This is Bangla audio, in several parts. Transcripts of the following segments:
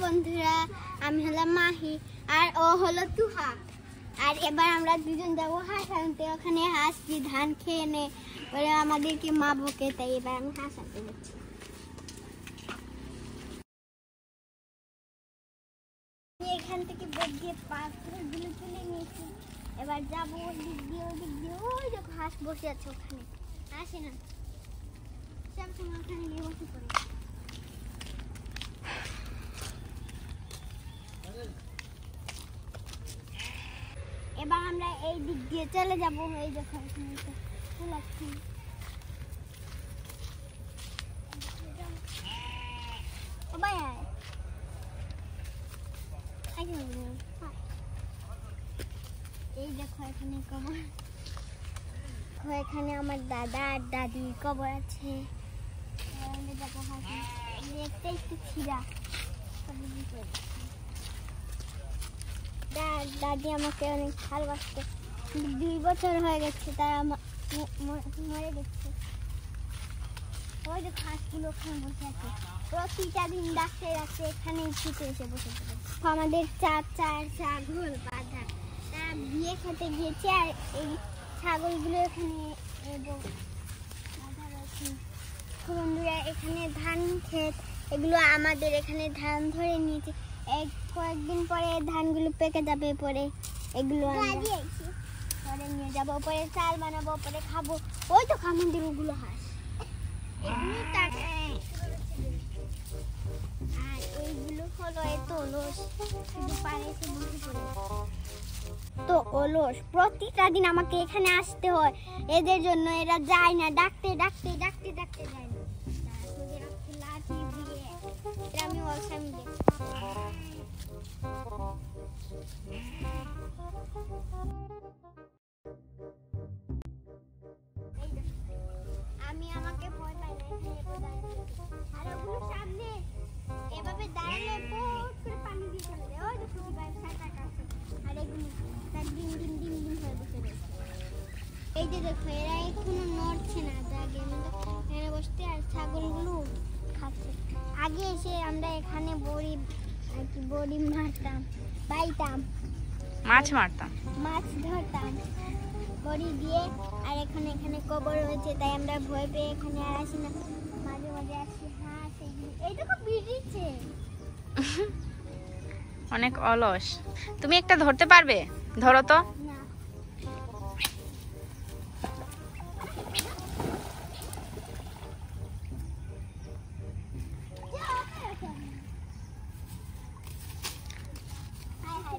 বন্ধুরা, আমি হলাম মাহি আর ও হলো তুহা। আর এবার আমরা দুজন যাবো হাঁস আনতে। ওখানে হাঁস কি ধান খেয়ে নে ওরা আমাদেরকে মা বকে, তাই এবার আমি হাঁস আনতে যাচ্ছি। এখান থেকে বেদ দিয়ে পাথরগুলো তুলে নিয়েছি। এবার যাবো ওদিক দিয়ে ওই দেখো হাঁস বসে আছে ওখানে। আসে না সব সময় ওখানে গিয়ে বসে পড়ে। এবার আমরা এই দিক দিয়ে চলে যাবো। এই দেখো ফুলাচ্ছি। এই দেখো এখানে কবর, এখানে আমার দাদা আর দাদির কবর আছে। দেখতে একটু ছিঁড়া। দাদি আমাকে অনেক ভালোবাসতো, 2 বছর হয়ে গেছে তারা মরে গেছে। ওই যে হাঁসগুলো ওখানে বসে আছে, প্রতিটা দিন ডাকতে ডাকতে এখানে ছুটে এসে বসে পড়ে। আমাদের 4 ছাগল বাঁধা, তারা বিয়ে খেতে গিয়েছে আর এই ছাগলগুলো এখানে বাঁধা রয়েছে। বন্ধুরা, এখানে ধান ক্ষেত, এগুলো আমাদের এখানে ধান ধরে নিয়েছে। কয়েকদিন পরে ধানগুলো পেকে যাবে, পরে এগুলো পরে নিয়ে যাবো, পরে চাল বানাবো, পরে খাবো। ওই তো আমাদের ওগুলো হাঁস। আর এইগুলো হলো এত অলস, শুধু পারে এসে বসে পড়ে। তো অলস, প্রতিটা দিন আমাকে এখানে আসতে হয় এদের জন্য। এরা যায় না, ডাকতে ডাকতে ডাকতে ডাকতে যায় না। লাঠি দিয়ে আমি অলসামি দেখি। আমি আমাকে ভয় পাই না, আর ওগুলো সামনে এভাবে দাঁড়ালে বহুত করে পানি দিয়ে চলে যায়। ওই দেখো ভাই সাঁতার কাছে, আর এগুলো তার ডিম ডিম ডিম ডিম হয়ে বসে রয়েছে। এই যে দেখো এরা এখনো নড়ছে না, জাগে এখানে বসতে। আর ছাগলগুলো খাচ্ছে। আগে এসে আমরা এখানে বড়ি মারতাম, পাইতাম, মাছ মারতাম, মাছ ধরতাম বড়ি দিয়ে। আর এখানে কবর রয়েছে, তাই আমরা ভয় পেয়ে এখানে আর আসি না। মাঝে মাঝে আসি। হাঁস এই দেখো বিড়িছে। অনেক অলস। তুমি একটা ধরতে পারবে? ধরো তো। না,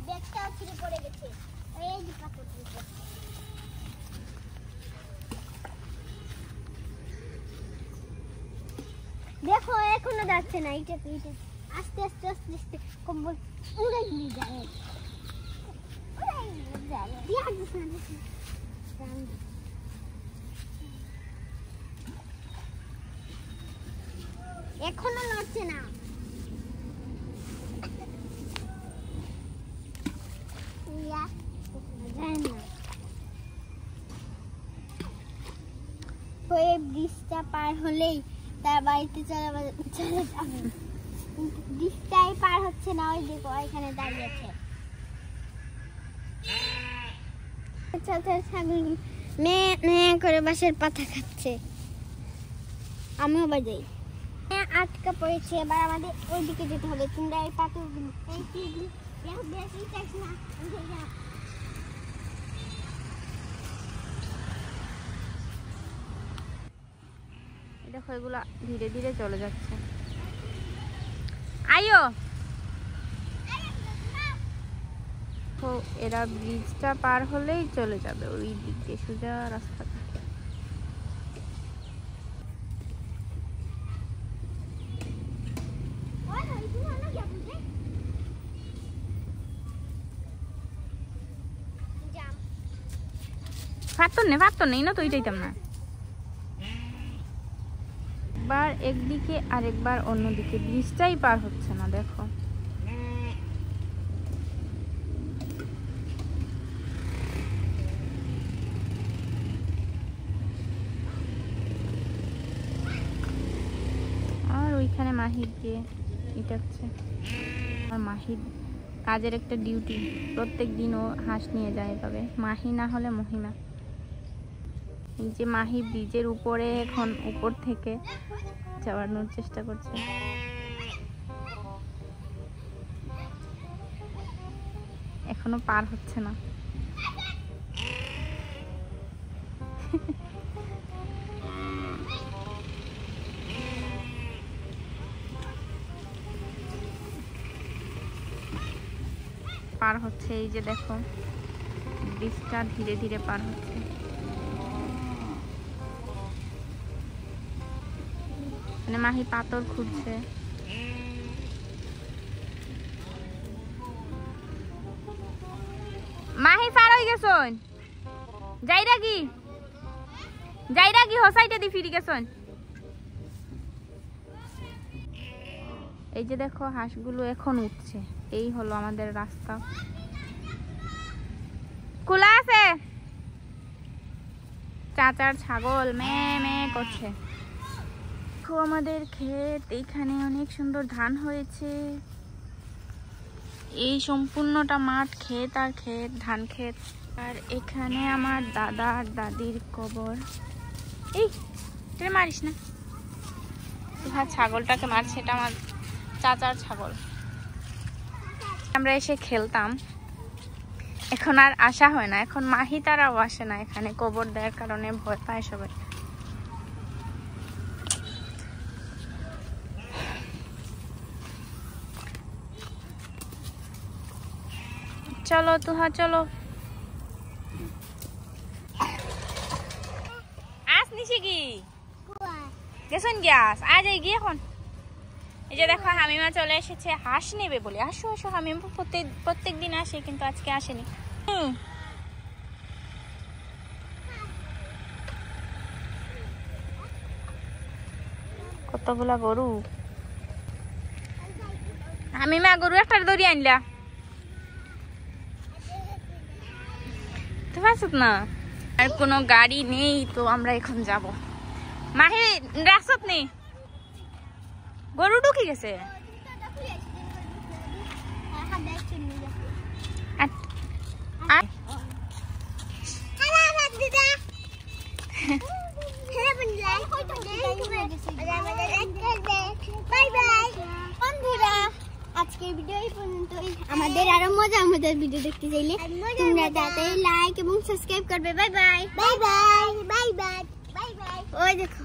ব্যাগটাও ছিঁড়ে পড়ে গেছে। এই যে পাথর দেখো এখনো যাচ্ছে না। এইটা আস্তে আস্তে আস্তে আস্তে কম্বল উড়ে নিয়ে যায়। এখনো নড়ছে না। ব্রিজটা পার হলেই তার বাড়িতে চলে যাবে। ব্রিজটাই পার হচ্ছে না। ওই দেখো এখানে দাঁড়িয়েছে। ছাগলগুলো মেয়ে করে বাঁশের পাতা খাচ্ছে। আমিও বাজাই। আটকা পড়েছে, এবার আমাদের ওইদিকে যেতে হবে। তোমরা এই পাথরগুলো বেশি চাইছ না। দেখো এগুলা ধীরে ধীরে চলে যাচ্ছে। আইও, এরা ব্রিজটা পার হলেই চলে যাবে ওই দিক দিয়ে সোজা রাস্তাটা। ফাটতো নেই না তো ওইটাইতাম না। একবার একদিকে আরেকবার অন্যদিকে, ব্রিজটাই পার হচ্ছে না। দেখো আর ওইখানে মাহির গিয়ে ইটাচ্ছে। আর মাহির কাজের একটা ডিউটি, প্রত্যেক দিন ও হাঁস নিয়ে যায় এভাবে, মাহি না হলে মহিমা। এই যে মাহি ব্রিজের উপরে এখন উপর থেকে যাওয়ানোর চেষ্টা করছে। এখনো পার হচ্ছে না। পার হচ্ছে, এই যে দেখো ব্রিজটা ধীরে ধীরে পার হচ্ছে। মানে মাহি পাথর খুঁজছে। মাহি পার হয়ে গেছন, যাইরা কি হোসাইটা দি ফিরে গেছন। এই যে দেখো হাঁসগুলো এখন উঠছে, এই হলো আমাদের রাস্তা। খোলা আছে, চাচার ছাগল মে মে করছে। দেখো আমাদের ক্ষেত, এইখানে অনেক সুন্দর ধান হয়েছে। এই সম্পূর্ণটা মাঠ, ক্ষেত আর ক্ষেত, ধান ক্ষেত। আর এখানে আমার দাদা আর দাদির কবর। এই তুই মারিস না, ছাগলটাকে মারছে, এটা আমার চাচার ছাগল। আমরা এসে খেলতাম, এখন আর আসা হয় না। এখন মাহি তারাও আসে না এখানে, কবর দেওয়ার কারণে ভয় পায় সবাই। চলো তুহা চলো। আস নিছি কি গেছন গ্যাস আজ এই গিয়ে এখন। এই যে দেখো হামিমা চলে এসেছে হাঁস নেবে বলে। আসো আসো, হামিমা প্রত্যেক দিন আসে, কিন্তু আজকে আসেনি। কতগুলা গরু। হামিমা গরু একটা দড়ি আনলা তো পারছত না। আর কোনো গাড়ি নেই, তো আমরা এখন যাব। মাহি রাস্তাত নেই, গরু ঢুকে গেছে। আজকের ভিডিও এই পর্যন্তই। আমাদের আরো মজার ভিডিও দেখতে চাইলে তোমরা তাড়াতাড়ি লাইক এবং সাবস্ক্রাইব করবে। Bye bye bye bye bye bye bye bye. ওই দেখো